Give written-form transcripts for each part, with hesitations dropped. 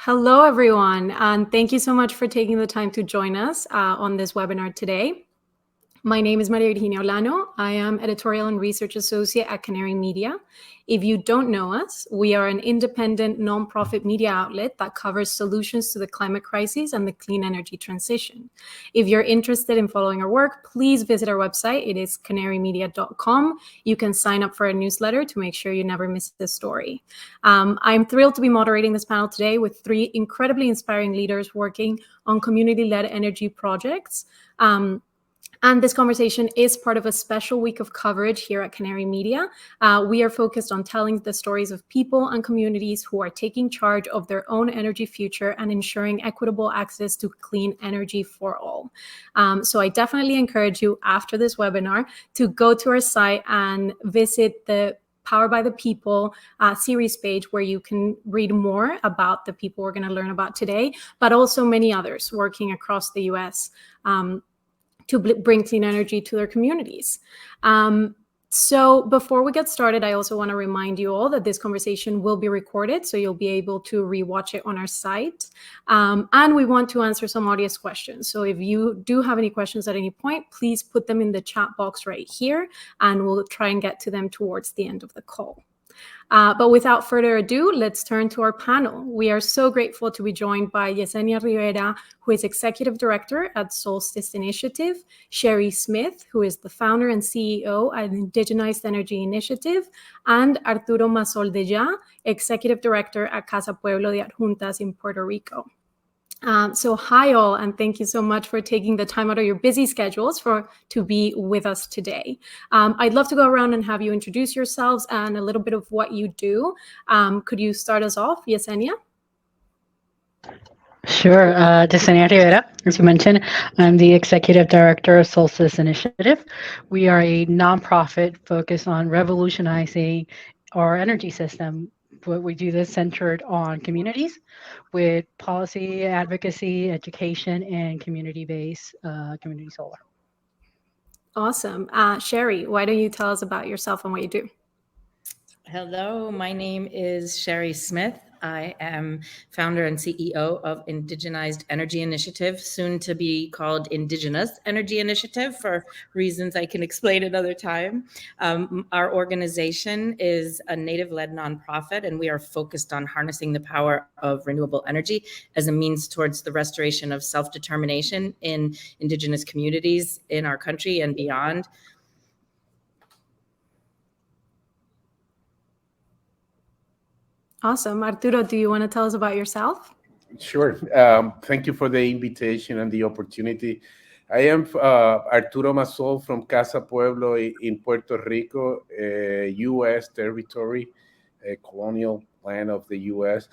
Hello, everyone, and thank you so much for taking the time to join us on this webinar today. My name is Maria Virginia Olano. I am Editorial and Research Associate at Canary Media. If you don't know us, we are an independent nonprofit media outlet that covers solutions to the climate crisis and the clean energy transition. If you're interested in following our work, please visit our website. It is canarymedia.com. You can sign up for a newsletter to make sure you never miss a story. I'm thrilled to be moderating this panel today with three incredibly inspiring leaders working on community-led energy projects. And this conversation is part of a special week of coverage here at Canary Media. We are focused on telling the stories of people and communities who are taking charge of their own energy future and ensuring equitable access to clean energy for all. So I definitely encourage you after this webinar to go to our site and visit the Power by the People series page, where you can read more about the people we're going to learn about today, but also many others working across the US. To bring clean energy to their communities. So before we get started, I also want to remind you all that this conversation will be recorded, so you'll be able to rewatch it on our site. And we want to answer some audience questions. So if you do have any questions at any point, please put them in the chat box right here, and we'll try and get to them towards the end of the call. But without further ado, let's turn to our panel. We are so grateful to be joined by Yesenia Rivera, who is Executive Director at Solstice Initiative, Chéri Smith, who is the founder and CEO at Indigenized Energy Initiative, and Arturo Massol-Deyá, Executive Director at Casa Pueblo de Adjuntas in Puerto Rico. So hi all, and thank you so much for taking the time out of your busy schedules to be with us today. I'd love to go around and have you introduce yourselves and a little bit of what you do. Could you start us off, Yesenia? Sure. Yesenia Rivera, as you mentioned, I'm the Executive Director of Solstice Initiative. We are a nonprofit focused on revolutionizing our energy system. But we do this centered on communities with policy, advocacy, education, and community-based community solar. Awesome. Chéri, why don't you tell us about yourself and what you do? Hello, my name is Chéri Smith. I am founder and CEO of Indigenized Energy Initiative, soon to be called Indigenized Energy Initiative for reasons I can explain another time. Our organization is a Native-led nonprofit, and we are focused on harnessing the power of renewable energy as a means towards the restoration of self-determination in Indigenous communities in our country and beyond. Awesome. Arturo, do you want to tell us about yourself? Sure. Thank you for the invitation and the opportunity. I am Arturo Massol from Casa Pueblo in Puerto Rico, U.S. territory, a colonial land of the U.S.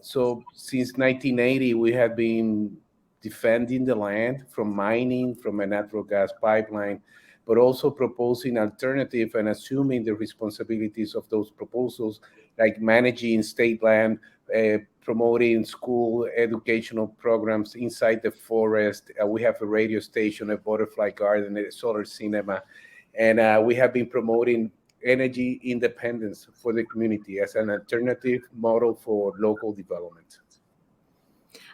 So since 1980, we have been defending the land from mining, from a natural gas pipeline, but also proposing alternative and assuming the responsibilities of those proposals, like managing state land, promoting school educational programs inside the forest. We have a radio station, a butterfly garden, a solar cinema, and we have been promoting energy independence for the community as an alternative model for local development.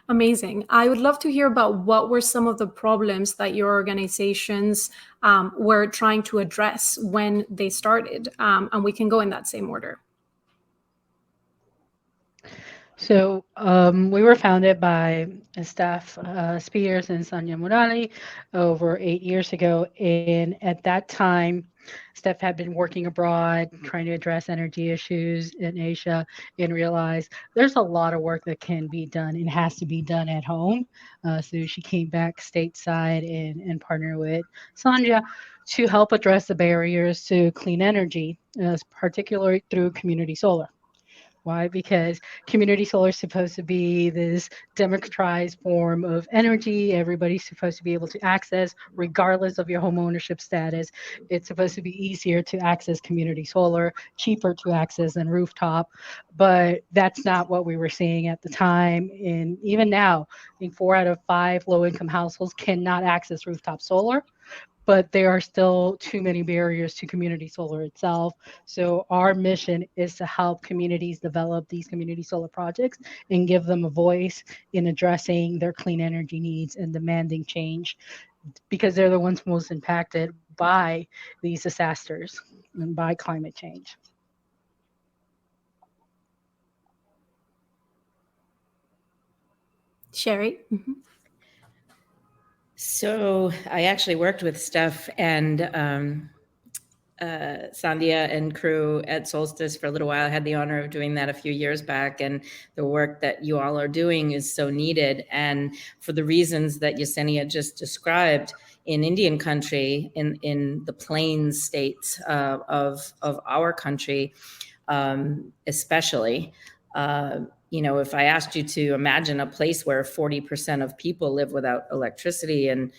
Amazing. I would love to hear about what were some of the problems that your organizations were trying to address when they started, and we can go in that same order. So we were founded by Steph Spears and Sonia Murali over 8 years ago. And at that time, Steph had been working abroad, trying to address energy issues in Asia, and realized there's a lot of work that can be done and has to be done at home. So she came back stateside and partnered with Sonia to help address the barriers to clean energy, particularly through community solar. Why? Because community solar is supposed to be this democratized form of energy. Everybody's supposed to be able to access, regardless of your home ownership status. It's supposed to be easier to access community solar, cheaper to access than rooftop. But that's not what we were seeing at the time. And even now, I think 4 out of 5 low-income households cannot access rooftop solar. but there are still too many barriers to community solar itself. So our mission is to help communities develop these community solar projects and give them a voice in addressing their clean energy needs and demanding change, because they're the ones most impacted by these disasters and by climate change. Chéri? Mm-hmm. So I actually worked with Steph and Sandhya and crew at Solstice for a little while. I had the honor of doing that a few years back, and the work that you all are doing is so needed. And for the reasons that Yesenia just described, in Indian country, in the plains states of our country, especially, if I asked you to imagine a place where 40% of people live without electricity and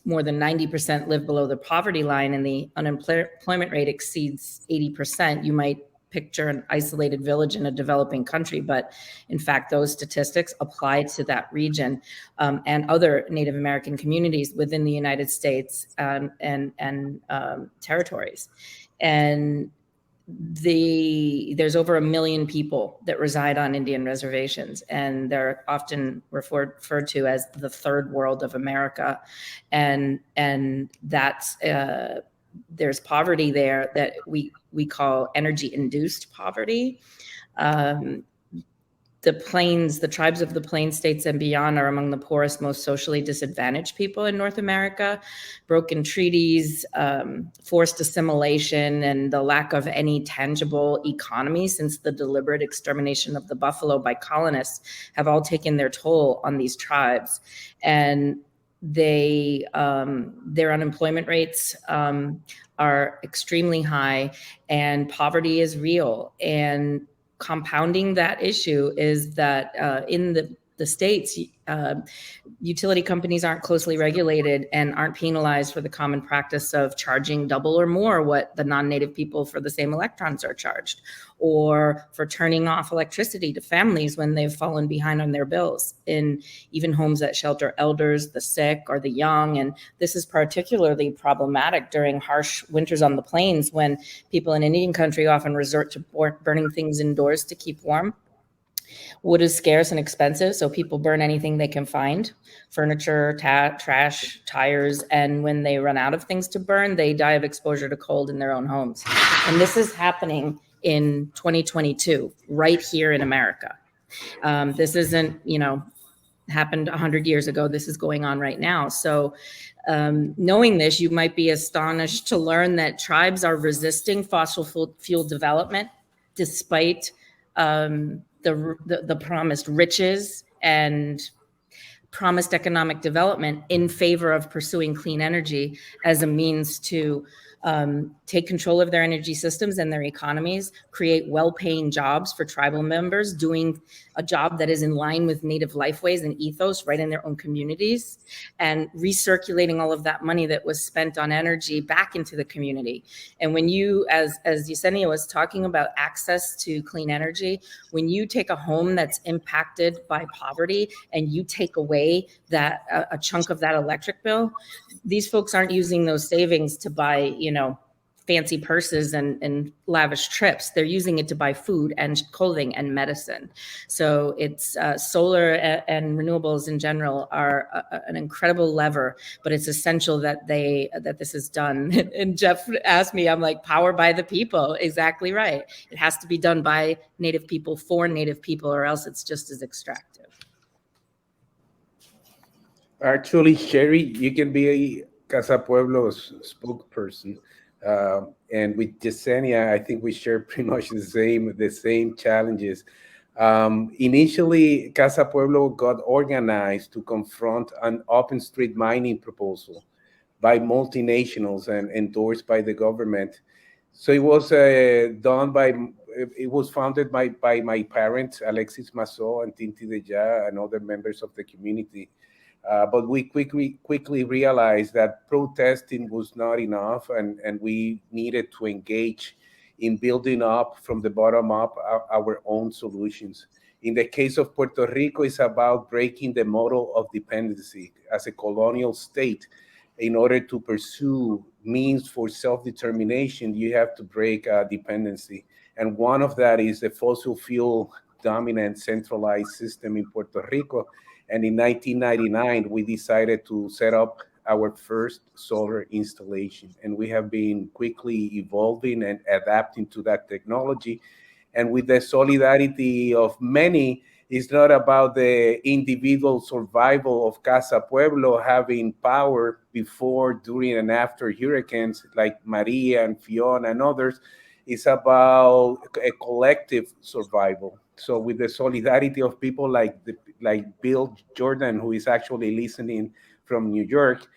more than 90% live below the poverty line and the unemployment rate exceeds 80%, you might picture an isolated village in a developing country. But in fact, those statistics apply to that region and other Native American communities within the United States and territories. And there's over 1 million people that reside on Indian reservations, and they're often referred to as the third world of America. And that's there's poverty there that we call energy induced poverty. The tribes of the Plain States and beyond are among the poorest, most socially disadvantaged people in North America. Broken treaties, forced assimilation, and the lack of any tangible economy since the deliberate extermination of the buffalo by colonists have all taken their toll on these tribes. And their unemployment rates are extremely high, and poverty is real. And compounding that issue is that in the states, utility companies aren't closely regulated and aren't penalized for the common practice of charging double or more what the non-native people for the same electrons are charged, or for turning off electricity to families when they've fallen behind on their bills in even homes that shelter elders, the sick, or the young. And this is particularly problematic during harsh winters on the plains, when people in Indian country often resort to burning things indoors to keep warm. Wood is scarce and expensive, so people burn anything they can find, furniture, trash, tires, and when they run out of things to burn, they die of exposure to cold in their own homes. And this is happening in 2022, right here in America. This isn't, happened 100 years ago. This is going on right now. So knowing this, you might be astonished to learn that tribes are resisting fossil fuel development despite the promised riches and promised economic development in favor of pursuing clean energy as a means to take control of their energy systems and their economies, create well-paying jobs for tribal members doing a job that is in line with native lifeways and ethos right in their own communities, and recirculating all of that money that was spent on energy back into the community. And when you, as Yesenia was talking about access to clean energy, when you take a home that's impacted by poverty and you take away that a chunk of that electric bill, these folks aren't using those savings to buy, fancy purses and lavish trips. They're using it to buy food and clothing and medicine. So it's solar and renewables in general are an incredible lever, but it's essential that this is done. And Jeff asked me, I'm like, power by the people. Exactly right. It has to be done by Native people for Native people, or else it's just as extractive. Actually, Chéri, you can be a Casa Pueblo's spokesperson. And with Yesenia, I think we share pretty much the same challenges. Initially, Casa Pueblo got organized to confront an open street mining proposal by multinationals and endorsed by the government. So it was founded by my parents, Alexis Massol and Solstice and other members of the community. But we quickly realized that protesting was not enough, and we needed to engage in building up from the bottom up our own solutions. In the case of Puerto Rico, it's about breaking the model of dependency as a colonial state in order to pursue means for self-determination, you have to break dependency. And one of that is the fossil fuel dominant centralized system in Puerto Rico. And in 1999, we decided to set up our first solar installation. And we have been quickly evolving and adapting to that technology. And with the solidarity of many, it's not about the individual survival of Casa Pueblo having power before, during, and after hurricanes like Maria and Fiona and others. It's about a collective survival. So with the solidarity of people like Bill Jordan, who is actually listening from New York,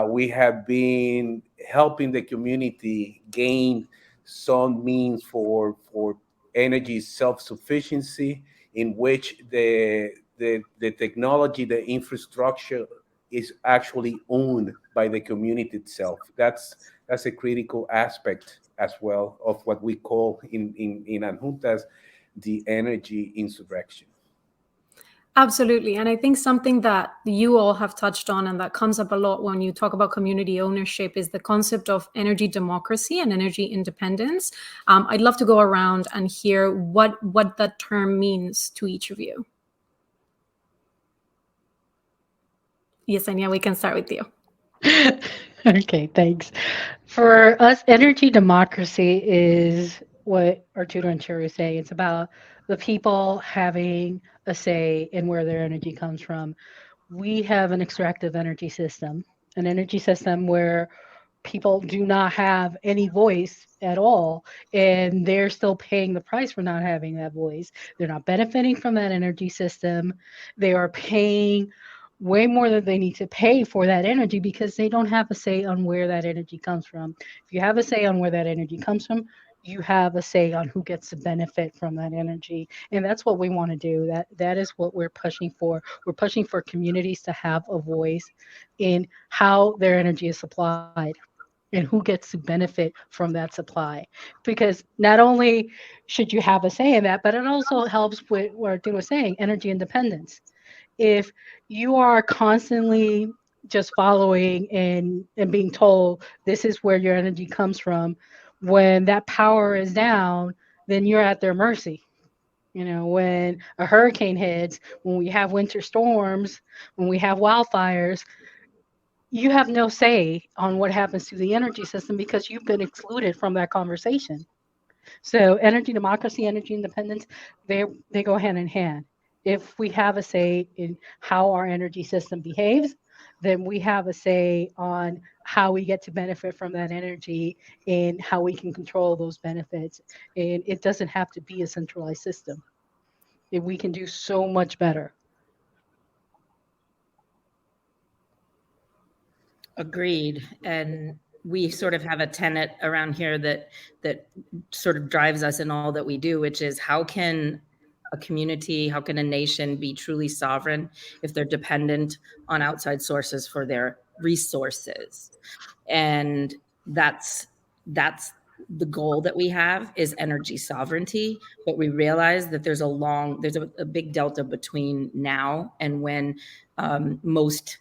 we have been helping the community gain some means for energy self-sufficiency, in which the technology, the infrastructure is actually owned by the community itself. That's a critical aspect as well of what we call in Adjuntas the energy insurrection. Absolutely. And I think something that you all have touched on and that comes up a lot when you talk about community ownership is the concept of energy democracy and energy independence. I'd love to go around and hear what that term means to each of you. Yesenia, we can start with you. Okay, thanks. For us, energy democracy is what Arturo and Chéri say. It's about the people having a say in where their energy comes from. We have an extractive energy system, an energy system where people do not have any voice at all, and they're still paying the price for not having that voice. They're not benefiting from that energy system. They are paying way more than they need to pay for that energy because they don't have a say on where that energy comes from. If you have a say on where that energy comes from, you have a say on who gets to benefit from that energy. And that's what we want to do. That is what we're pushing for. We're pushing for communities to have a voice in how their energy is supplied and who gets to benefit from that supply. Because not only should you have a say in that, but it also helps with what Arturo was saying, energy independence. If you are constantly just following and being told this is where your energy comes from, when that power is down, then you're at their mercy. You know, when a hurricane hits, when we have winter storms, when we have wildfires, you have no say on what happens to the energy system because you've been excluded from that conversation. So energy democracy, energy independence, they go hand in hand. If we have a say in how our energy system behaves, then we have a say on how we get to benefit from that energy and how we can control those benefits. And it doesn't have to be a centralized system. We can do so much better. Agreed. And we sort of have a tenet around here that sort of drives us in all that we do, which is how can a community, how can a nation be truly sovereign if they're dependent on outside sources for their resources? And that's the goal that we have is energy sovereignty. But we realize that there's a big delta between now and when most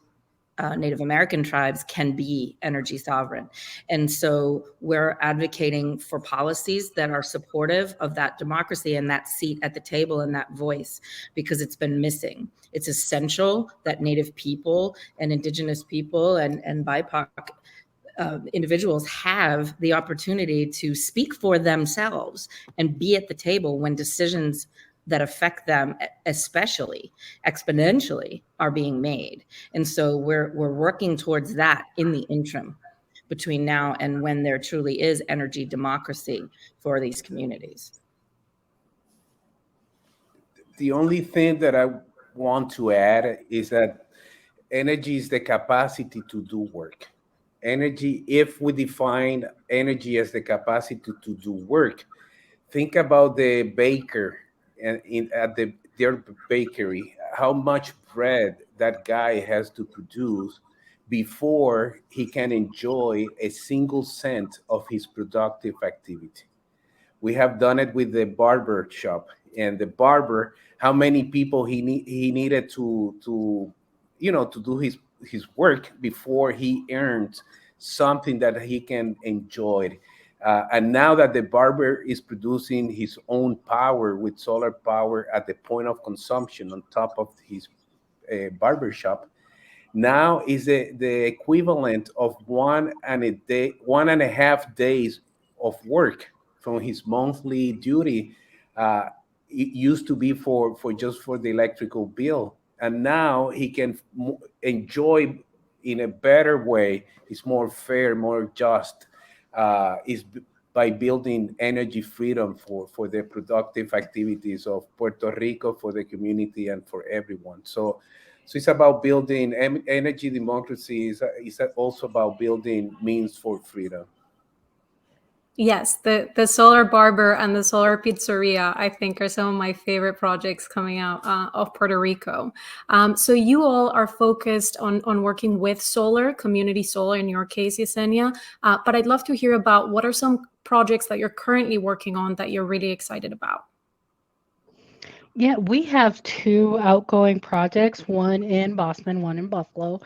Native American tribes can be energy sovereign. And so we're advocating for policies that are supportive of that democracy and that seat at the table and that voice, because it's been missing. It's essential that Native people and Indigenous people and BIPOC individuals have the opportunity to speak for themselves and be at the table when decisions that affect them, especially exponentially, are being made. And so we're working towards that in the interim between now and when there truly is energy democracy for these communities. The only thing that I want to add is that energy is the capacity to do work. Energy, if we define energy as the capacity to do work, think about the baker and at their bakery, how much bread that guy has to produce before he can enjoy a single cent of his productive activity. We have done it with the barber shop, and the barber, how many people he needed to do his his work before he earns something that he can enjoy. And now that the barber is producing his own power with solar power at the point of consumption on top of his barber shop, now is the equivalent of 1.5 days of work from his monthly duty. It used to be for just for the electrical bill, and now he can enjoy in a better way. It's more fair, more just. Is by building energy freedom for the productive activities of Puerto Rico, for the community, and for everyone. So it's about building energy democracy. Is also about building means for freedom. Yes, the solar barber and the solar pizzeria, I think, are some of my favorite projects coming out of Puerto Rico. So you all are focused on working with solar, community solar in your case, Yesenia. But I'd love to hear about what are some projects that you're currently working on that you're really excited about. Yeah, we have two outgoing projects, one in Boston, one in Buffalo.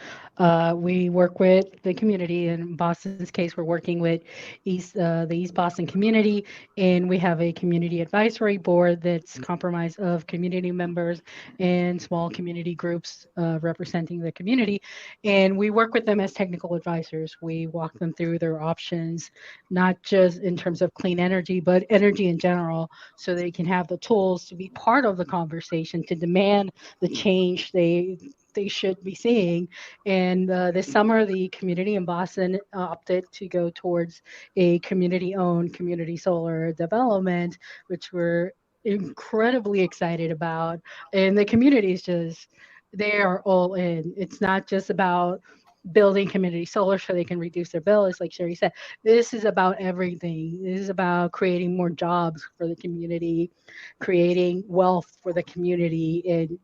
We work with the community. In Boston's case, we're working with the East Boston community, and we have a community advisory board that's comprised of community members and small community groups representing the community. And we work with them as technical advisors. We walk them through their options, not just in terms of clean energy, but energy in general, so they can have the tools to be part of the conversation, to demand the change they should be seeing. And this summer, the community in Boston opted to go towards a community-owned community solar development, which we're incredibly excited about. And the community is just, they are all in. It's not just about building community solar so they can reduce their bill. It's like Chéri said, this is about everything. This is about creating more jobs for the community, creating wealth for the community, and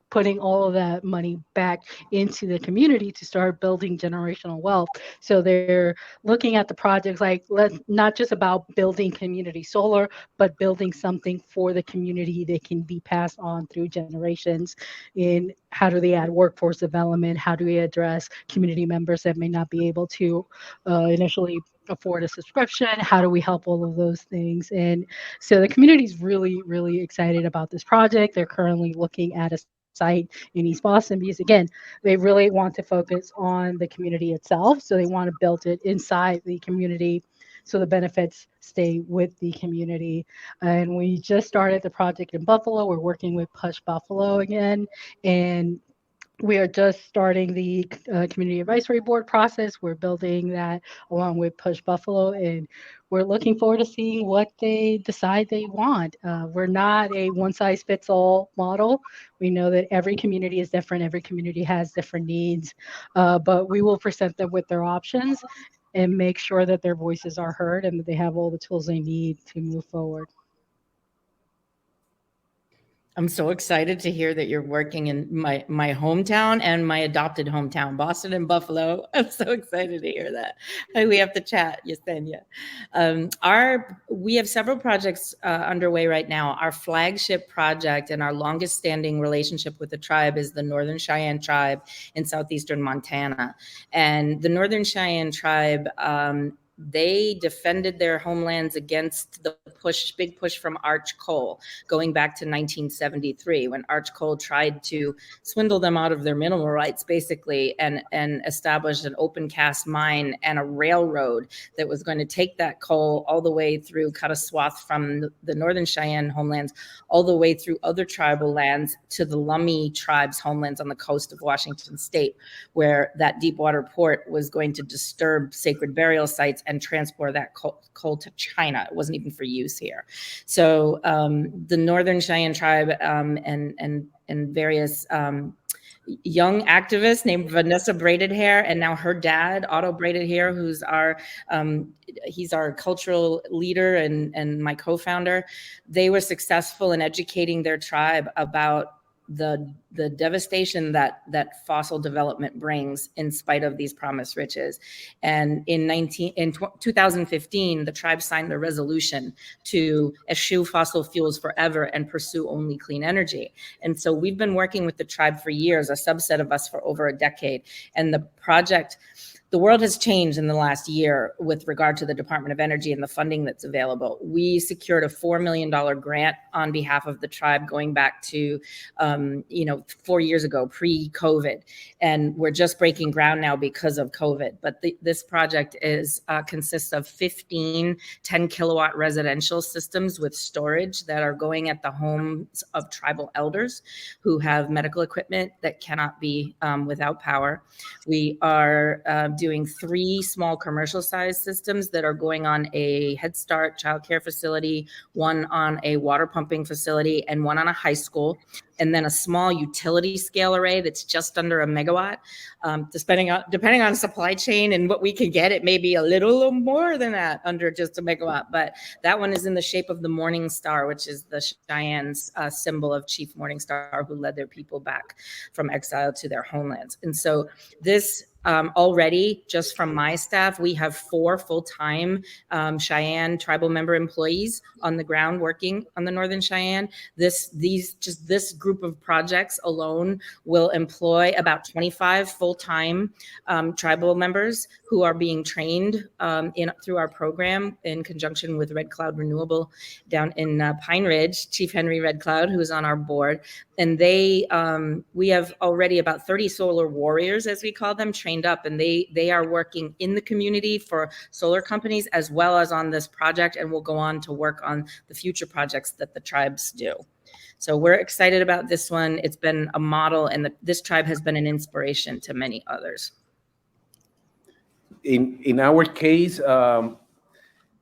putting all of that money back into the community to start building generational wealth. So they're looking at the projects like, not just about building community solar, but building something for the community that can be passed on through generations. In how do they add workforce development? How do we address community members that may not be able to initially afford a subscription? How do we help all of those things? And so the community is really, really excited about this project. They're currently looking at a site in East Boston because, again, they really want to focus on the community itself. So they want to build it inside the community so the benefits stay with the community. And we just started the project in Buffalo. We're working with Push Buffalo again. And we are just starting the community advisory board process. We're building that along with Push Buffalo, and we're looking forward to seeing what they decide they want. We're not a one-size-fits-all model. We know that every community is different. Every community has different needs, but we will present them with their options and make sure that their voices are heard and that they have all the tools they need to move forward. I'm so excited to hear that you're working in my hometown and my adopted hometown, Boston and Buffalo. I'm so excited to hear that. We have to chat, Yesenia. We have several projects underway right now. Our flagship project and our longest standing relationship with the tribe is the Northern Cheyenne Tribe in southeastern Montana. And the Northern Cheyenne Tribe, they defended their homelands against the big push from Arch Coal, going back to 1973, when Arch Coal tried to swindle them out of their mineral rights, basically, and established an open cast mine and a railroad that was going to take that coal all the way through, cut a swath from the Northern Cheyenne homelands, all the way through other tribal lands to the Lummi tribe's homelands on the coast of Washington State, where that Deepwater port was going to disturb sacred burial sites and transport that coal to China. It wasn't even for use here. So the Northern Cheyenne Tribe and various young activists named Vanessa Braided Hair, and now her dad, Otto Braided Hair, who's he's our cultural leader and my co-founder. They were successful in educating their tribe about the the devastation that fossil development brings in spite of these promised riches. And in 2015, the tribe signed a resolution to eschew fossil fuels forever and pursue only clean energy. And so we've been working with the tribe for years, a subset of us for over a decade. And the project, the world has changed in the last year with regard to the Department of Energy and the funding that's available. We secured a $4 million grant on behalf of the tribe going back to, 4 years ago, pre-COVID. And we're just breaking ground now because of COVID. But this project consists of 15 10-kilowatt residential systems with storage that are going at the homes of tribal elders who have medical equipment that cannot be without power. We are doing 3 small commercial-sized systems that are going on a Head Start childcare facility, 1 on a water pumping facility, and 1 on a high school, and then a small utility scale array that's just under a megawatt. Depending on supply chain and what we can get, it may be a little more than that, under just a megawatt. But that one is in the shape of the Morning Star, which is the Cheyenne's symbol of Chief Morning Star, who led their people back from exile to their homelands. And so this already, just from my staff, we have 4 full-time Cheyenne tribal member employees on the ground working on the Northern Cheyenne. This group of projects alone will employ about 25 full-time tribal members who are being trained through our program in conjunction with Red Cloud Renewable down in Pine Ridge, Chief Henry Red Cloud, who is on our board. And we have already about 30 solar warriors, as we call them, trained up, and they are working in the community for solar companies as well as on this project, and will go on to work on the future projects that the tribes do. So we're excited about this one. It's been a model, and this tribe has been an inspiration to many others. In our case,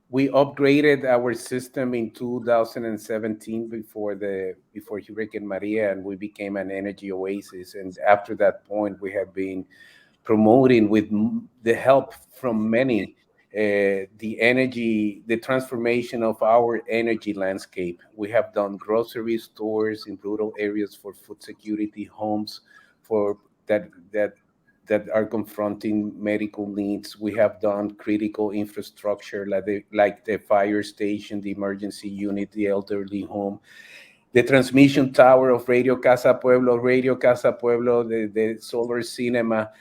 we upgraded our system in 2017 before Hurricane Maria, and we became an energy oasis. And after that point, we have been promoting, with the help from many, the transformation of our energy landscape. We have done grocery stores in rural areas for food security, homes for that are confronting medical needs. We have done critical infrastructure like the fire station, the emergency unit, the elderly home, the transmission tower of Radio Casa Pueblo, the solar cinema,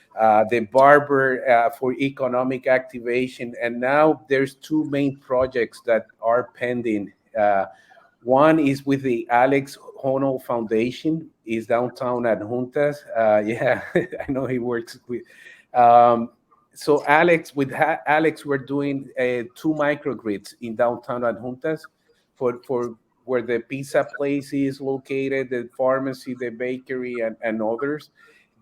the barber for economic activation. And now there's 2 main projects that are pending. One is with the Alex Honnold Foundation, is downtown Adjuntas. I know he works with. So Alex, we're doing 2 microgrids in downtown Adjuntas for where the pizza place is located, the pharmacy, the bakery, and others.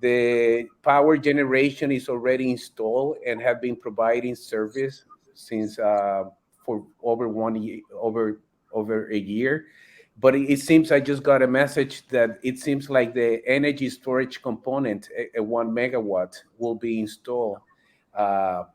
The power generation is already installed and have been providing service since for over 1 year, over a year. But it seems, I just got a message that it seems like the energy storage component, a 1 megawatt, will be installed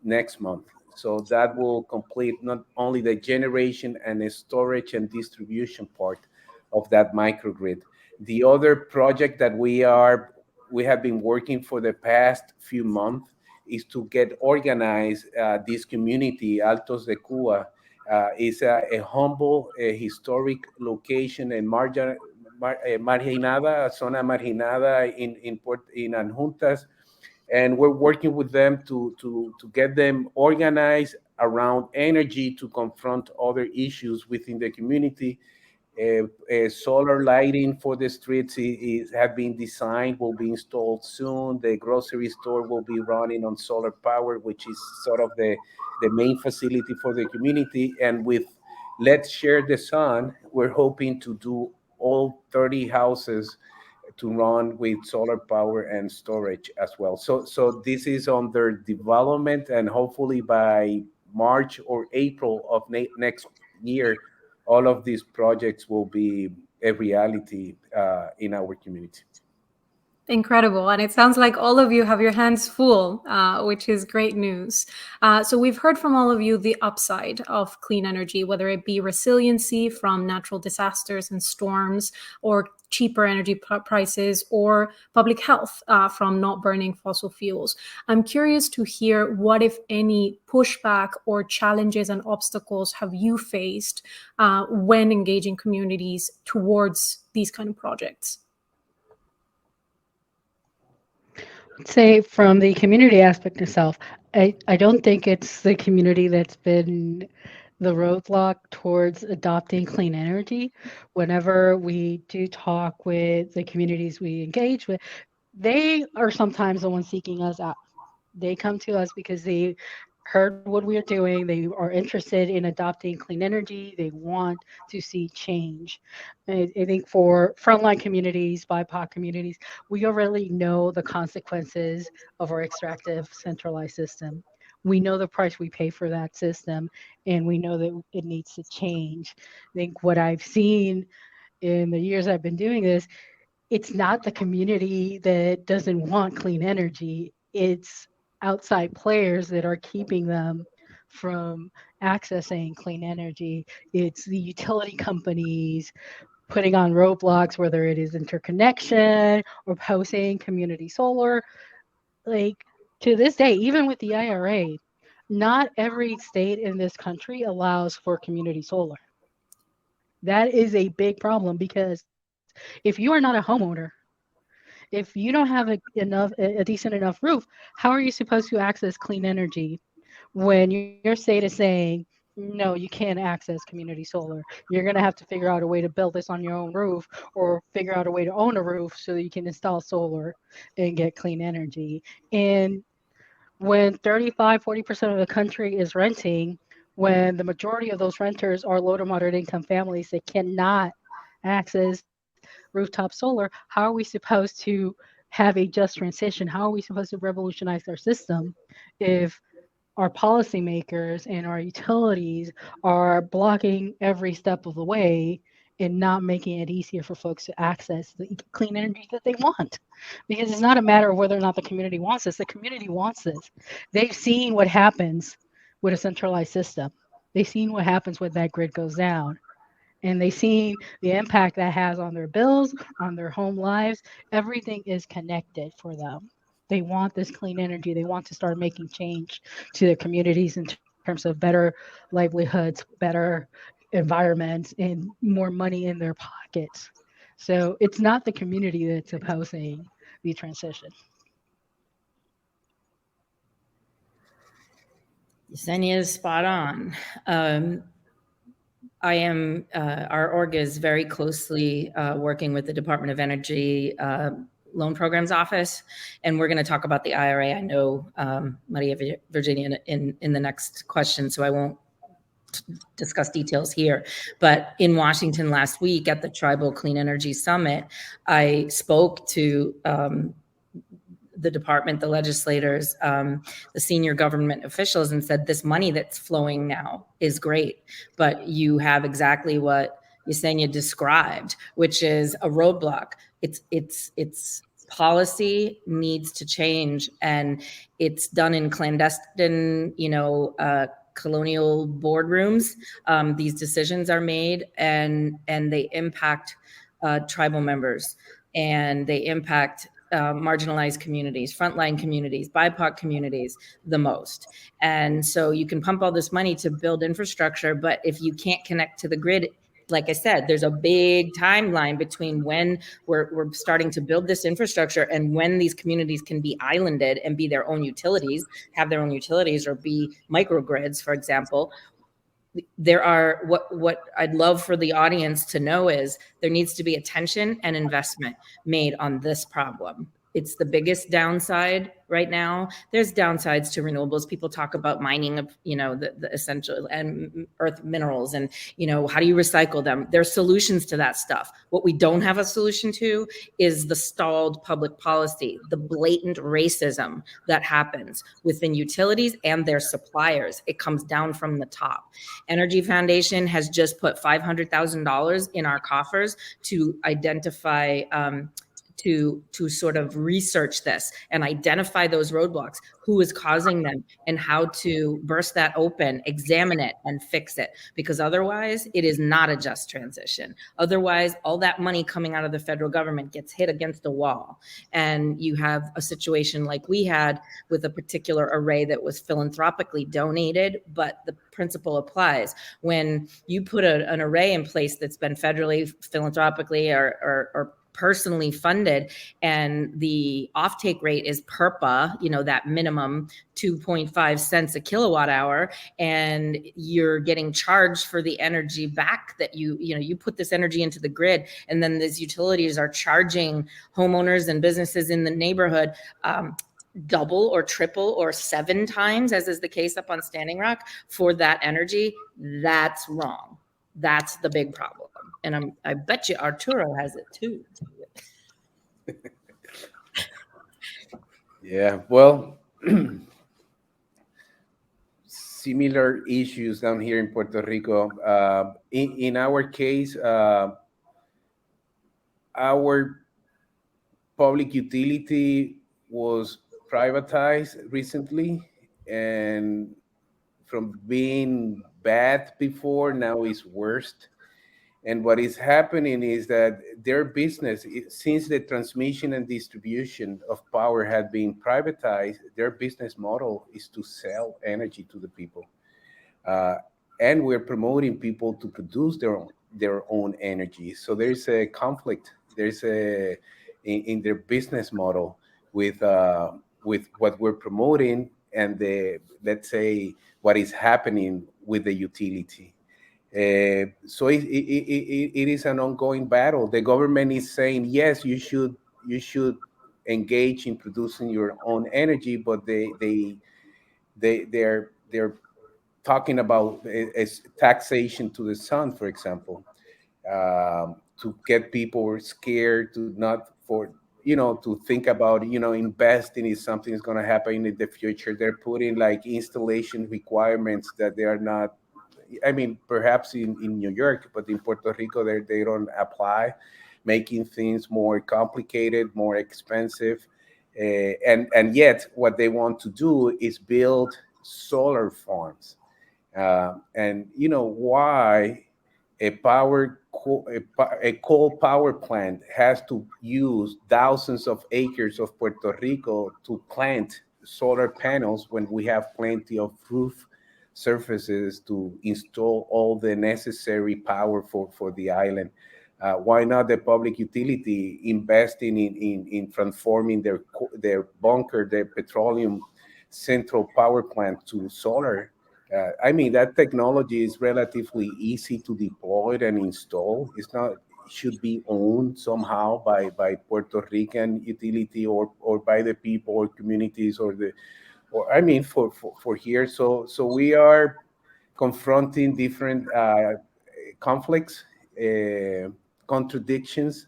next month. So that will complete not only the generation and the storage and distribution part of that microgrid. The other project that we have been working for the past few months is to get organized this community. Altos de Cuba is a humble, historic location in zona marginada in Adjuntas. And we're working with them to get them organized around energy to confront other issues within the community. Solar lighting for the streets have been designed, will be installed soon. The grocery store will be running on solar power, which is sort of the main facility for the community. And with Let's Share the Sun, we're hoping to do all 30 houses to run with solar power and storage as well. So this is under development, and hopefully by March or April of next year, all of these projects will be a reality in our community. Incredible. And it sounds like all of you have your hands full, which is great news. So we've heard from all of you the upside of clean energy, whether it be resiliency from natural disasters and storms, or cheaper energy prices or public health from not burning fossil fuels. I'm curious to hear what, if any, pushback or challenges and obstacles have you faced when engaging communities towards these kind of projects? Say from the community aspect itself, I don't think it's the community that's been the roadblock towards adopting clean energy. Whenever we do talk with the communities we engage with, they are sometimes the ones seeking us out. They come to us because they heard what we are doing. They are interested in adopting clean energy. They want to see change. I think for frontline communities, BIPOC communities, we already know the consequences of our extractive centralized system. We know the price we pay for that system, and we know that it needs to change. I think what I've seen in the years I've been doing this, it's not the community that doesn't want clean energy. It's outside players that are keeping them from accessing clean energy. It's the utility companies putting on roadblocks, whether it is interconnection or posting community solar. Like, to this day, even with the IRA, not every state in this country allows for community solar. That is a big problem, because if you are not a homeowner, if you don't have a decent enough roof, how are you supposed to access clean energy when your state is saying, no, you can't access community solar? You're going to have to figure out a way to build this on your own roof, or figure out a way to own a roof so that you can install solar and get clean energy. And when 35-40% of the country is renting, when the majority of those renters are low to moderate income families that cannot access rooftop solar, how are we supposed to have a just transition? How are we supposed to revolutionize our system if our policymakers and our utilities are blocking every step of the way and not making it easier for folks to access the clean energy that they want? Because it's not a matter of whether or not the community wants this. The community wants this. They've seen what happens with a centralized system. They've seen what happens when that grid goes down. And they've seen the impact that has on their bills, on their home lives. Everything is connected for them. They want this clean energy. They want to start making change to their communities in terms of better livelihoods, better environments, and more money in their pockets. So it's not the community that's opposing the transition. Yesenia is spot on. Our org is very closely working with the Department of Energy Loan Programs Office, and we're going to talk about the IRA. I know Maria Virginia in the next question, so I won't discuss details here. But in Washington last week at the Tribal Clean Energy Summit, I spoke to the department, the legislators, the senior government officials, and said, this money that's flowing now is great, but you have exactly what Yesenia described, which is a roadblock. It's policy needs to change, and it's done in clandestine, colonial boardrooms. These decisions are made, and they impact tribal members, and they impact marginalized communities, frontline communities, BIPOC communities the most. And so you can pump all this money to build infrastructure, but if you can't connect to the grid, like I said, there's a big timeline between when we're starting to build this infrastructure and when these communities can be islanded and be their own utilities, have their own utilities, or be microgrids, for example. There are, what I'd love for the audience to know is there needs to be attention and investment made on this problem. It's the biggest downside right now. There's downsides to renewables. People talk about mining of, the essential and earth minerals, and, how do you recycle them? There's solutions to that stuff. What we don't have a solution to is the stalled public policy, the blatant racism that happens within utilities and their suppliers. It comes down from the top. Energy Foundation has just put $500,000 in our coffers to identify to sort of research this and identify those roadblocks, who is causing them, and how to burst that open, examine it, and fix it. Because otherwise, it is not a just transition. Otherwise, all that money coming out of the federal government gets hit against a wall. And you have a situation like we had with a particular array that was philanthropically donated, but the principle applies. When you put an array in place that's been federally, philanthropically, or personally funded, and the offtake rate is PERPA, that minimum 2.5 cents a kilowatt hour, and you're getting charged for the energy back that you put this energy into the grid, and then these utilities are charging homeowners and businesses in the neighborhood double or triple or 7 times, as is the case up on Standing Rock, for that energy. That's wrong. That's the big problem. And I bet you Arturo has it too. Yeah, well, similar issues down here in Puerto Rico. In our case, our public utility was privatized recently, and from being bad before, now is worse. And what is happening is that their business, since the transmission and distribution of power had been privatized, their business model is to sell energy to the people. And we're promoting people to produce their own energy. So there's a conflict. There's in their business model with what we're promoting and let's say what is happening with the utility. So it is an ongoing battle. The government is saying, yes, you should engage in producing your own energy, but they're talking about taxation to the sun, for example, to get people scared to not to think about investing if something is going to happen in the future. They're putting like installation requirements that they are not. I mean, perhaps in New York, but in Puerto Rico, they don't apply, making things more complicated, more expensive. And yet what they want to do is build solar farms. And why a coal power plant has to use thousands of acres of Puerto Rico to plant solar panels when we have plenty of roof surfaces to install all the necessary power for the island. Why not the public utility investing in transforming their bunker, their petroleum central power plant to solar? I mean, that technology is relatively easy to deploy and install. It should be owned somehow by Puerto Rican utility or by the people or communities or I mean, for here. So we are confronting different conflicts, contradictions.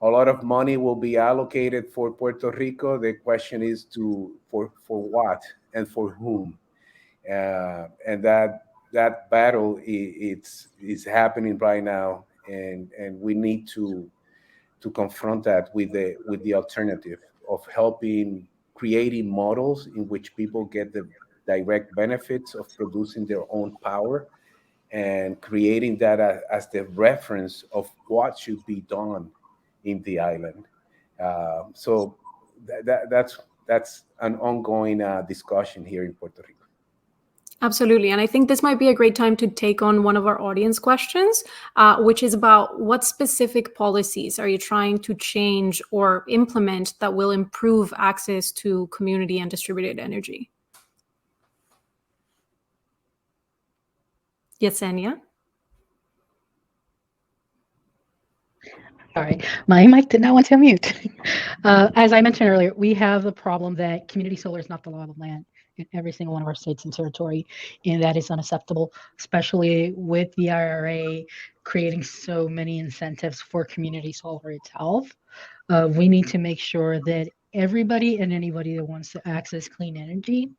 A lot of money will be allocated for Puerto Rico. The question is for what and for whom, and that battle is happening right now, and we need to confront that with the alternative of creating models in which people get the direct benefits of producing their own power and creating that as the reference of what should be done in the island. So that's an ongoing discussion here in Puerto Rico. Absolutely. And I think this might be a great time to take on one of our audience questions, which is about what specific policies are you trying to change or implement that will improve access to community and distributed energy? Yesenia? All right, my mic did not want to unmute. As I mentioned earlier, we have the problem that community solar is not the law of the land in every single one of our states and territory, and that is unacceptable, especially with the IRA creating so many incentives for community solar itself. We need to make sure that everybody and anybody that wants to access clean energy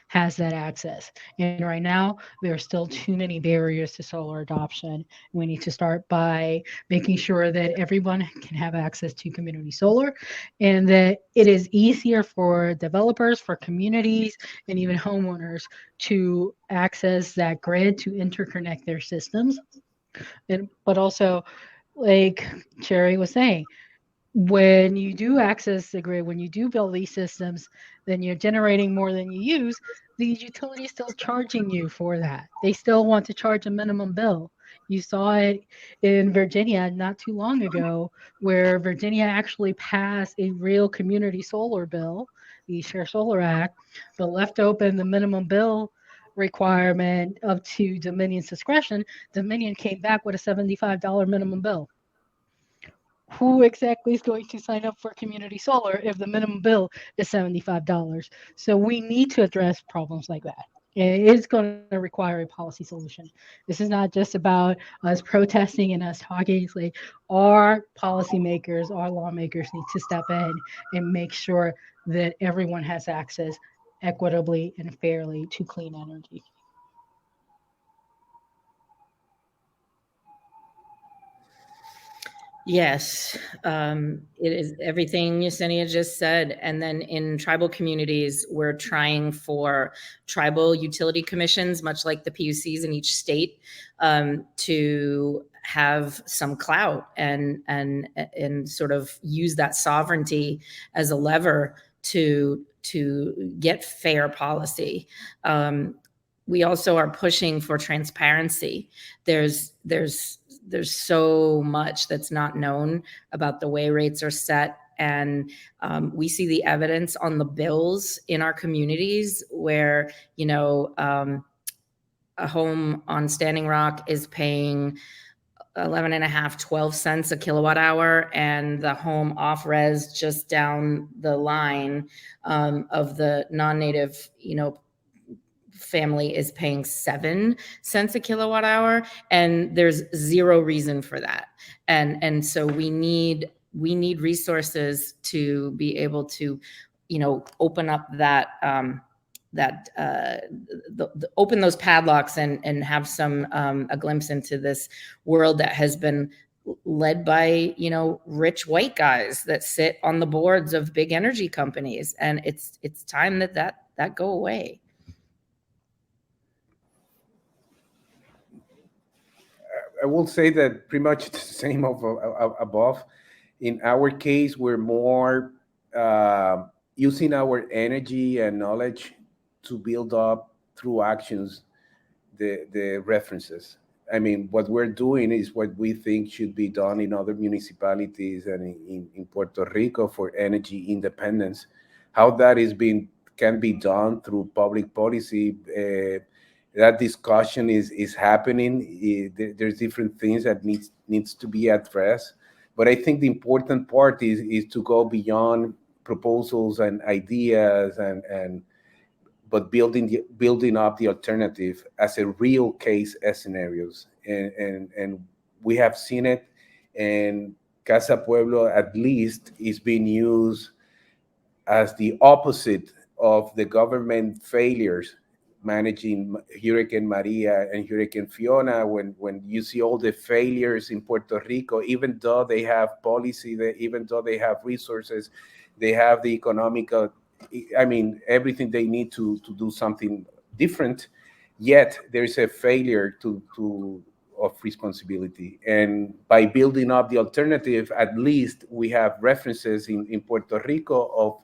has that access. And right now, there are still too many barriers to solar adoption. We need to start by making sure that everyone can have access to community solar, and that it is easier for developers, for communities, and even homeowners to access that grid, to interconnect their systems. But also, like Chéri was saying, when you do access the grid, when you do build these systems, then you're generating more than you use. These utilities still charging you for that. They still want to charge a minimum bill. You saw it in Virginia not too long ago, where Virginia actually passed a real community solar bill, the Share Solar Act, but left open the minimum bill requirement up to Dominion's discretion. Dominion came back with a $75 minimum bill. Who exactly is going to sign up for community solar if the minimum bill is $75? So we need to address problems like that. It is going to require a policy solution. This is not just about us protesting and us talking. It's like our policymakers, our lawmakers need to step in and make sure that everyone has access equitably and fairly to clean energy. Yes, it is everything Yesenia just said. And then in tribal communities, we're trying for tribal utility commissions, much like the PUCs in each state, to have some clout and sort of use that sovereignty as a lever to get fair policy. We also are pushing for transparency. There's so much that's not known about the way rates are set. And we see the evidence on the bills in our communities where, a home on Standing Rock is paying 11.5, 12 cents a kilowatt hour, and the home off res just down the line of the non-native, family is paying 7 cents a kilowatt hour, and there's zero reason for that. And so we need resources to be able to, open up that open those padlocks and have some a glimpse into this world that has been led by rich white guys that sit on the boards of big energy companies, and it's time that go away. I will say that pretty much the same of above. In our case, we're more using our energy and knowledge to build up through actions the references. I mean, what we're doing is what we think should be done in other municipalities and in Puerto Rico for energy independence. How that can be done through public policy. That discussion is happening. There's different things that needs to be addressed. But I think the important part is to go beyond proposals and ideas but building up the alternative as a real case scenarios. And we have seen it, and Casa Pueblo at least is being used as the opposite of the government failures managing Hurricane Maria and Hurricane Fiona. When you see all the failures in Puerto Rico, even though they have policy, even though they have resources, they have the economical, everything they need to do something different, yet there's a failure of responsibility. And by building up the alternative, at least we have references in Puerto Rico of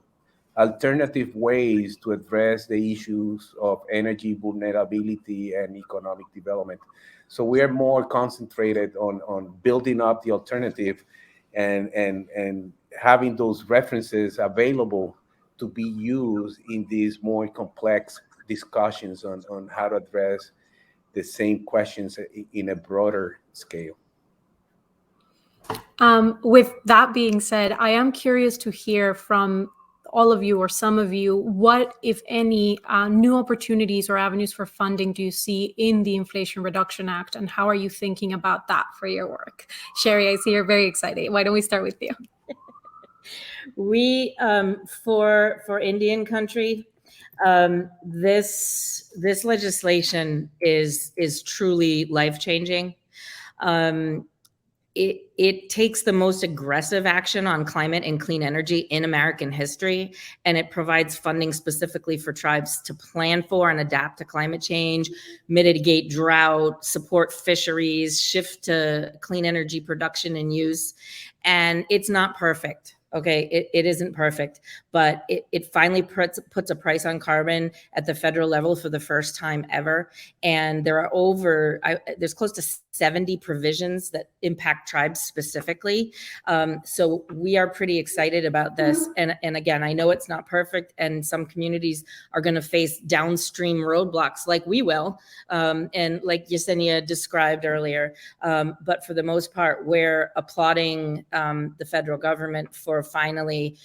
alternative ways to address the issues of energy vulnerability and economic development. So we are more concentrated on building up the alternative and having those references available to be used in these more complex discussions on how to address the same questions in a broader scale. With that being said, I am curious to hear from all of you or some of you, what, if any, new opportunities or avenues for funding do you see in the Inflation Reduction Act, and how are you thinking about that for your work? Chéri, I see you're very excited. Why don't we start with you? We, for Indian country, This legislation is truly life-changing. It takes the most aggressive action on climate and clean energy in American history, and it provides funding specifically for tribes to plan for and adapt to climate change, mitigate drought, support fisheries, shift to clean energy production and use. And it's not perfect. Okay, it isn't perfect, but it finally puts a price on carbon at the federal level for the first time ever. And there are there's close to 70 provisions that impact tribes specifically. So we are pretty excited about this. And again, I know it's not perfect, and some communities are going to face downstream roadblocks like we will, and like Yesenia described earlier. But for the most part, we're applauding the federal government for finally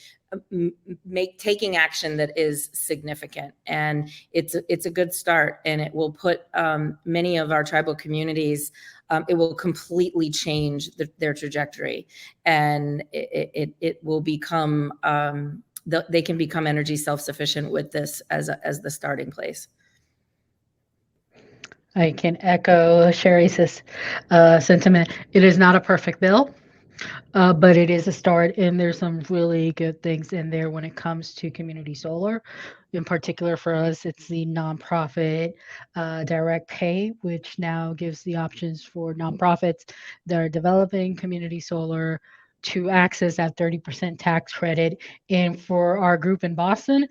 taking action that is significant, and it's a good start, and it will put many of our tribal communities, it will completely change their trajectory, and it will become they can become energy self-sufficient with this as the starting place. I can echo Chéri's sentiment. It is not a perfect bill. But it is a start, and there's some really good things in there when it comes to community solar. In particular, for us, it's the nonprofit direct pay, which now gives the options for nonprofits that are developing community solar to access that 30% tax credit. And for our group in Boston,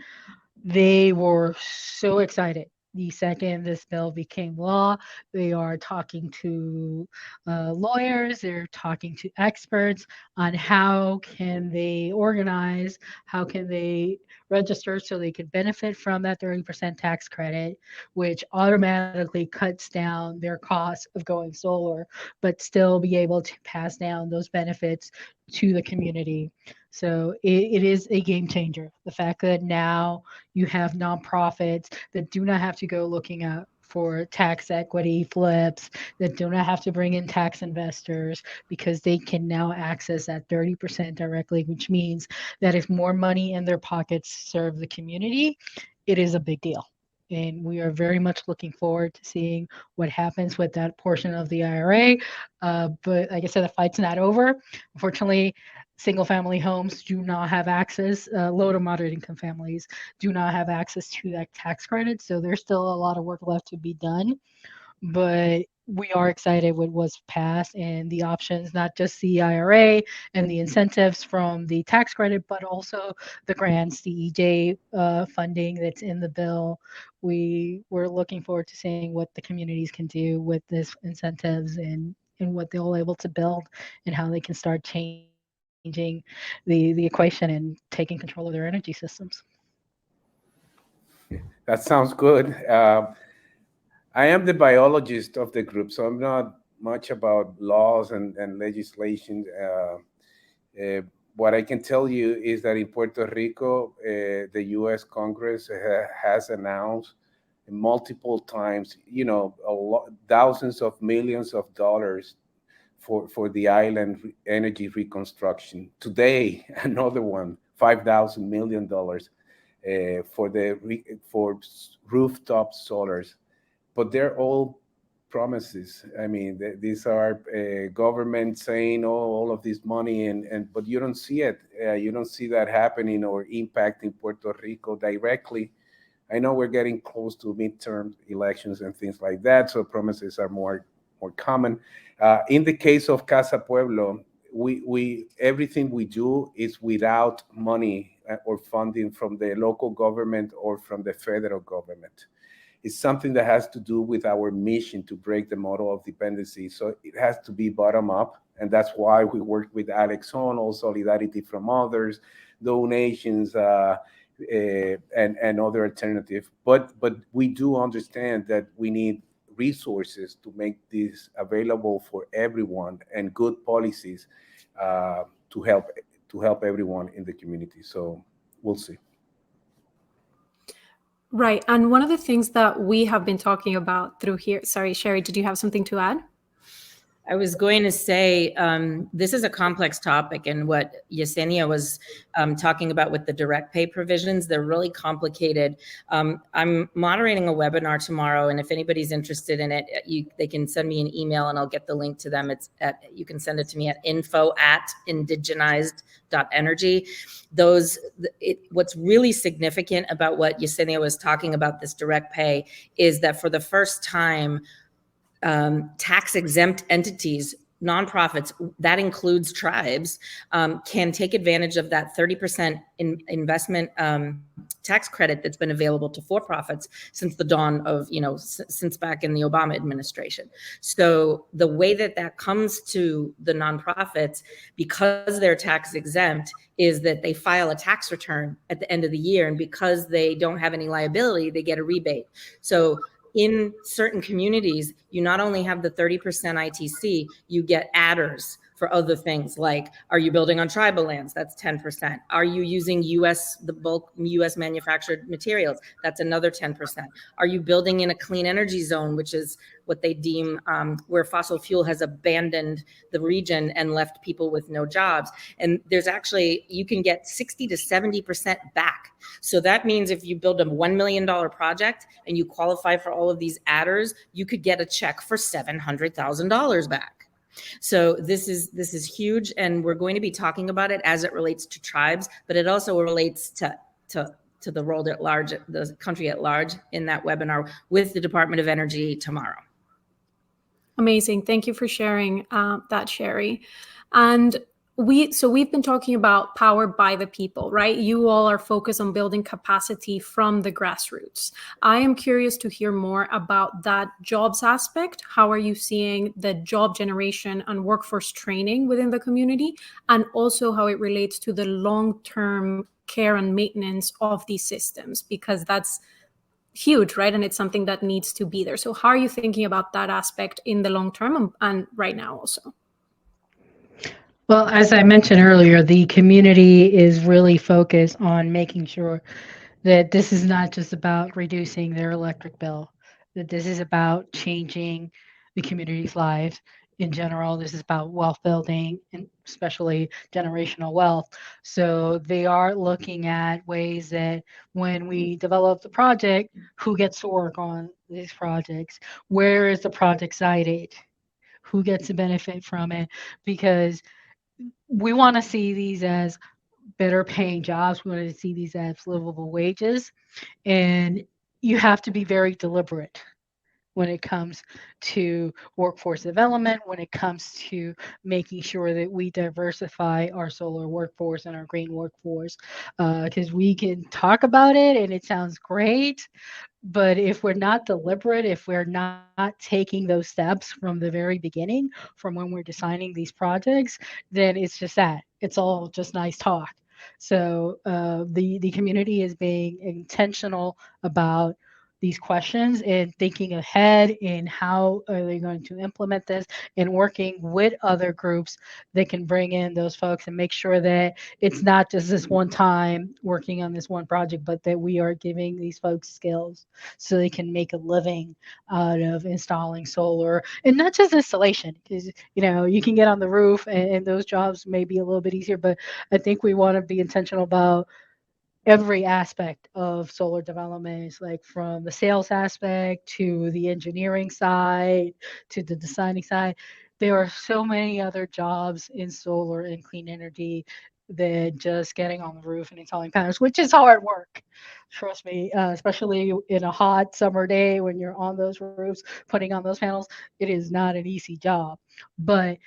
they were so excited the second this bill became law. They are talking to lawyers, they're talking to experts on how can they organize, how can they register so they could benefit from that 30% tax credit, which automatically cuts down their cost of going solar, but still be able to pass down those benefits to the community. So it is a game changer. The fact that now you have nonprofits that do not have to go looking out for tax equity flips, that do not have to bring in tax investors, because they can now access that 30% directly, which means that if more money in their pockets serve the community, it is a big deal. And we are very much looking forward to seeing what happens with that portion of the IRA. But like I said, the fight's not over. Unfortunately, single family homes do not have access, low to moderate income families do not have access to that tax credit. So there's still a lot of work left to be done. But we are excited with what's passed and the options, not just the IRA and the incentives from the tax credit, but also the grants, the EJ funding that's in the bill. We're looking forward to seeing what the communities can do with this incentives and what they'll able to build and how they can start changing the equation and taking control of their energy systems. That sounds good. I am the biologist of the group, so I'm not much about laws and legislation. What I can tell you is that in Puerto Rico, the U.S. Congress has announced multiple times, thousands of millions of dollars for the island energy reconstruction. Today, another one, $5,000 million for rooftop solars. But they're all promises. I mean, these are government saying, "Oh, all of this money," but you don't see it. You don't see that happening or impacting Puerto Rico directly. I know we're getting close to midterm elections and things like that, so promises are more common. In the case of Casa Pueblo, we everything we do is without money or funding from the local government or from the federal government. It's something that has to do with our mission to break the model of dependency. So it has to be bottom up. And that's why we work with Alex Honnold, Solidarity from Others, donations, and other alternatives. But we do understand that we need resources to make this available for everyone and good policies to help everyone in the community. So we'll see. Right. And one of the things that we have been talking about through here, sorry, Chéri, did you have something to add? I was going to say, this is a complex topic, and what Yesenia was talking about with the direct pay provisions, they're really complicated. I'm moderating a webinar tomorrow, and if anybody's interested in it, they can send me an email and I'll get the link to them. You can send it to me at info@indigenized.energy. What's really significant about what Yesenia was talking about, this direct pay, is that for the first time, tax exempt entities, nonprofits, that includes tribes, can take advantage of that 30% investment tax credit that's been available to for-profits since the dawn of, since back in the Obama administration. So the way that comes to the nonprofits, because they're tax exempt, is that they file a tax return at the end of the year, and because they don't have any liability, they get a rebate. So in certain communities, you not only have the 30% ITC, you get adders for other things, like, are you building on tribal lands? That's 10%. Are you using the bulk US manufactured materials? That's another 10%. Are you building in a clean energy zone, which is what they deem where fossil fuel has abandoned the region and left people with no jobs? And there's actually, you can get 60 to 70% back. So that means if you build a $1 million project and you qualify for all of these adders, you could get a check for $700,000 back. So this is huge, and we're going to be talking about it as it relates to tribes, but it also relates to the world at large, the country at large, in that webinar with the Department of Energy tomorrow. Amazing. Thank you for sharing that, Chéri. And we've been talking about power by the people, right? You all are focused on building capacity from the grassroots. I am curious to hear more about that jobs aspect. How are you seeing the job generation and workforce training within the community, and also how it relates to the long-term care and maintenance of these systems, because that's huge, right? And it's something that needs to be there. So how are you thinking about that aspect in the long term and right now also? Well, as I mentioned earlier, the community is really focused on making sure that this is not just about reducing their electric bill, that this is about changing the community's lives in general. This is about wealth building, and especially generational wealth. So they are looking at ways that when we develop the project, who gets to work on these projects? Where is the project sited? Who gets to benefit from it? Because we want to see these as better paying jobs. We want to see these as livable wages. And you have to be very deliberate when it comes to workforce development, when it comes to making sure that we diversify our solar workforce and our green workforce. Because we can talk about it and it sounds great, but if we're not deliberate, if we're not taking those steps from the very beginning, from when we're designing these projects, then it's just that. It's all just nice talk. So the community is being intentional about these questions and thinking ahead in how are they going to implement this, and working with other groups that can bring in those folks and make sure that it's not just this one time working on this one project, but that we are giving these folks skills so they can make a living out of installing solar. And not just installation, because you can get on the roof and those jobs may be a little bit easier, but I think we want to be intentional about every aspect of solar development. Is like from the sales aspect to the engineering side to the designing side. There are so many other jobs in solar and clean energy than just getting on the roof and installing panels, which is hard work. Trust me, especially in a hot summer day when you're on those roofs, putting on those panels, it is not an easy job. But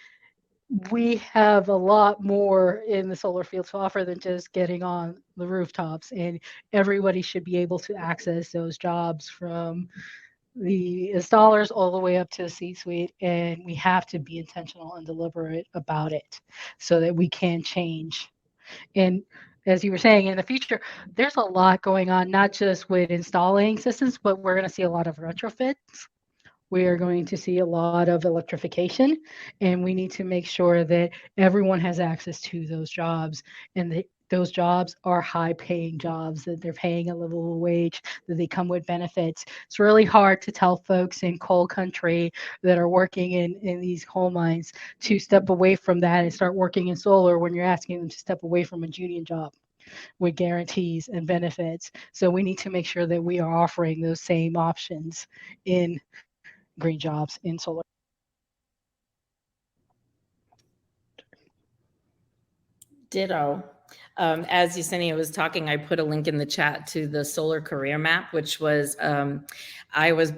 we have a lot more in the solar field to offer than just getting on the rooftops, and everybody should be able to access those jobs, from the installers all the way up to the C-suite, and we have to be intentional and deliberate about it so that we can change. And as you were saying, in the future, there's a lot going on, not just with installing systems, but we're going to see a lot of retrofits. We are going to see a lot of electrification, and we need to make sure that everyone has access to those jobs, and that those jobs are high-paying jobs, that they're paying a livable wage, that they come with benefits. It's really hard to tell folks in coal country that are working in these coal mines to step away from that and start working in solar when you're asking them to step away from a union job with guarantees and benefits. So we need to make sure that we are offering those same options in green jobs in solar. Ditto. As Yesenia was talking, I put a link in the chat to the solar career map, which was, I was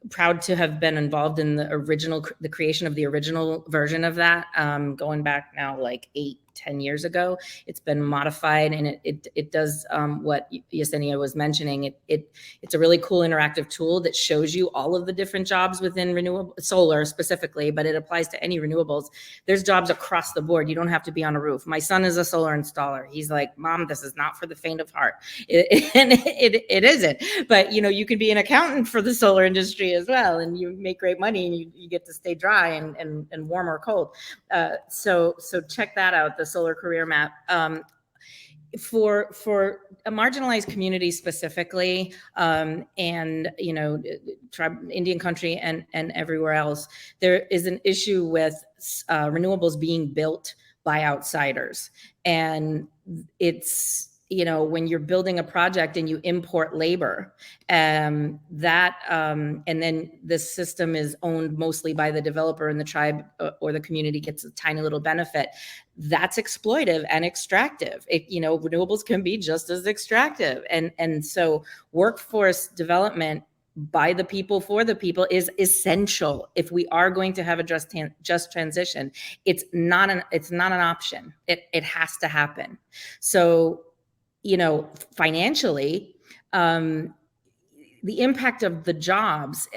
proud to have been involved in the creation of the original version of that, going back now like 8-10 years ago. It's been modified, and it does what Yesenia was mentioning. It's a really cool interactive tool that shows you all of the different jobs within renewable solar specifically, but it applies to any renewables. There's jobs across the board. You don't have to be on a roof. My son is a solar installer. He's like, Mom, this is not for the faint of heart. It isn't. But you can be an accountant for the solar industry as well, and you make great money, and you get to stay dry and warm or cold. So check that out, the solar career map. For a marginalized community specifically, and tribe, Indian country, and everywhere else, there is an issue with renewables being built by outsiders, and it's when you're building a project and you import labor, and then the system is owned mostly by the developer, and the tribe or the community gets a tiny little benefit. That's exploitive and extractive. Renewables can be just as extractive, and so workforce development by the people for the people is essential if we are going to have a just transition. It's not an option. It has to happen. So financially, the impact of the jobs,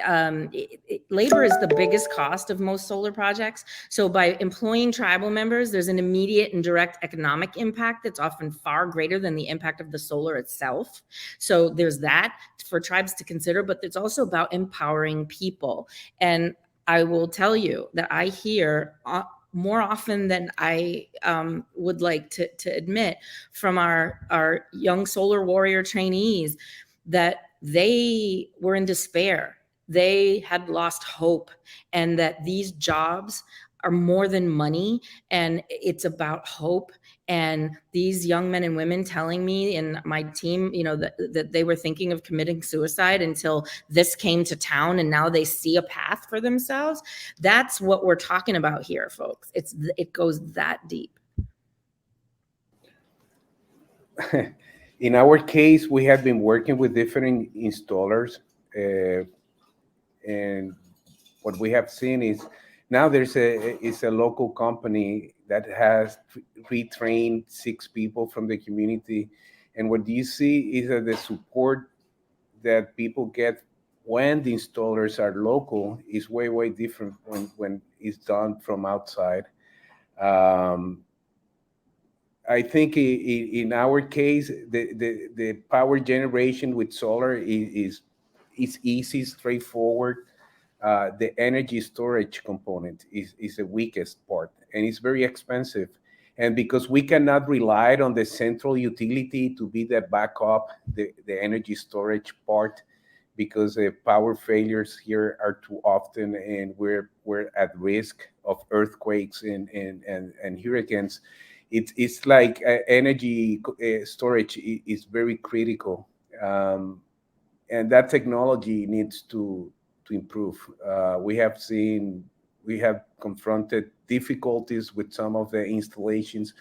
labor is the biggest cost of most solar projects. So by employing tribal members, there's an immediate and direct economic impact that's often far greater than the impact of the solar itself. So there's that for tribes to consider, but it's also about empowering people. And I will tell you that I hear more often than I would like to admit from our young solar warrior trainees that they were in despair. They had lost hope, and that these jobs are more than money, and it's about hope. And these young men and women telling me and my team, that they were thinking of committing suicide until this came to town, and now they see a path for themselves. That's what we're talking about here, folks. It goes that deep. In our case, we have been working with different installers, and what we have seen is now there's a local company that has retrained 6 people from the community, and what you see is that the support that people get when the installers are local is way different when it's done from outside. I think in our case, the power generation with solar is easy, straightforward. The energy storage component is the weakest part, and it's very expensive. And because we cannot rely on the central utility to be the backup, the energy storage part, because the power failures here are too often, and we're at risk of earthquakes and hurricanes. It's like energy storage is very critical, and that technology needs to improve. We have confronted difficulties with some of the installations.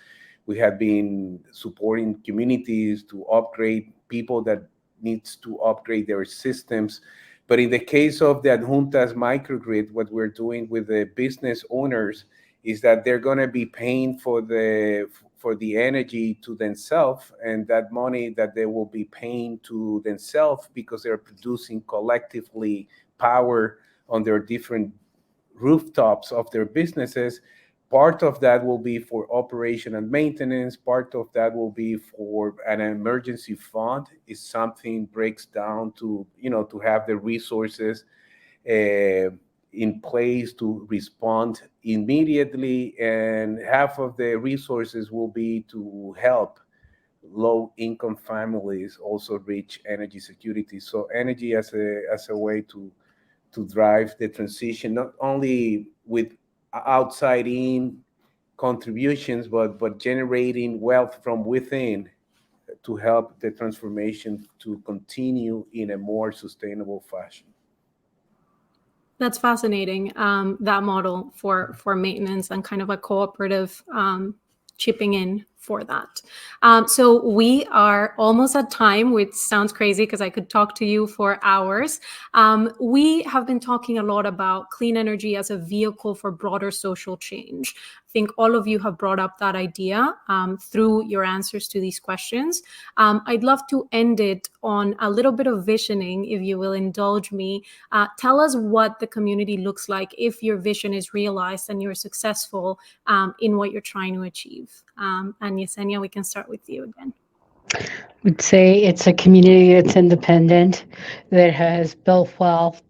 We have been supporting communities to upgrade people that needs to upgrade their systems. But in the case of the Adjuntas microgrid, what we're doing with the business owners is that they're going to be paying for the energy to themselves, and that money that they will be paying to themselves because they're producing collectively power on their different rooftops of their businesses. Part of that will be for operation and maintenance. Part of that will be for an emergency fund if something breaks down, to have the resources in place to respond immediately. And half of the resources will be to help low-income families also reach energy security. So energy as a way to drive the transition, not only with outside-in contributions, but generating wealth from within to help the transformation to continue in a more sustainable fashion. That's fascinating, that model for maintenance and kind of a cooperative chipping in for that. So we are almost at time, which sounds crazy because I could talk to you for hours. We have been talking a lot about clean energy as a vehicle for broader social change. I think all of you have brought up that idea through your answers to these questions. I'd love to end it on a little bit of visioning, if you will indulge me. Tell us what the community looks like if your vision is realized and you're successful in what you're trying to achieve. And Yesenia, we can start with you again. I would say it's a community that's independent, that has built wealth,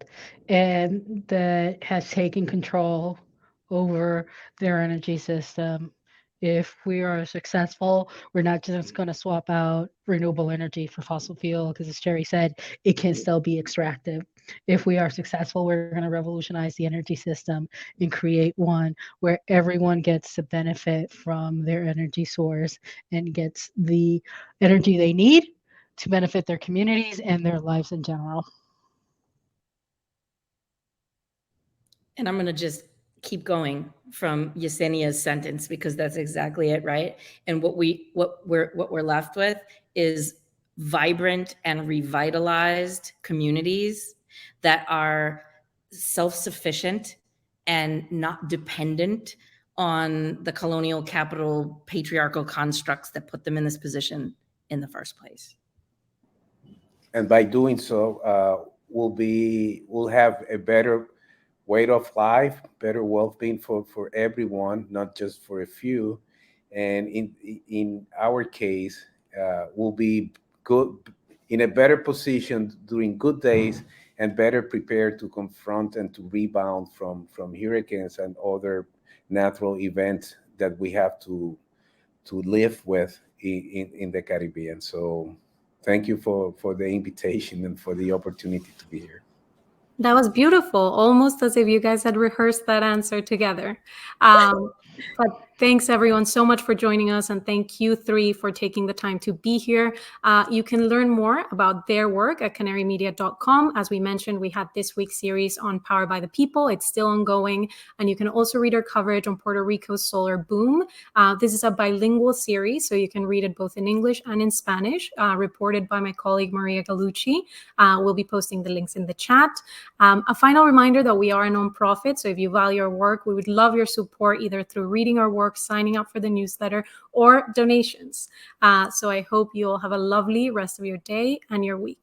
and that has taken control over their energy system. If we are successful, we're not just going to swap out renewable energy for fossil fuel, because as Chéri said, it can still be extractive. If we are successful, we're going to revolutionize the energy system and create one where everyone gets to benefit from their energy source and gets the energy they need to benefit their communities and their lives in general. And I'm going to just keep going from Yesenia's sentence, because that's exactly it, right? And what we're left with is vibrant and revitalized communities that are self-sufficient and not dependent on the colonial capital patriarchal constructs that put them in this position in the first place. And by doing so, we'll have a better way of life, better well-being for everyone, not just for a few. And in our case, we'll be good in a better position during good days and better prepared to confront and to rebound from hurricanes and other natural events that we have to live with in the Caribbean. So thank you for the invitation and for the opportunity to be here. That was beautiful, almost as if you guys had rehearsed that answer together. But thanks everyone so much for joining us, and thank you three for taking the time to be here. You can learn more about their work at canarymedia.com. As we mentioned, we had this week's series on Power by the People. It's still ongoing, and you can also read our coverage on Puerto Rico's solar boom. This is a bilingual series, so you can read it both in English and in Spanish, reported by my colleague Maria Galucci. We'll be posting the links in the chat. A final reminder that we are a nonprofit, so if you value our work, we would love your support either through reading our work, signing up for the newsletter, or donations. So I hope you all have a lovely rest of your day and your week.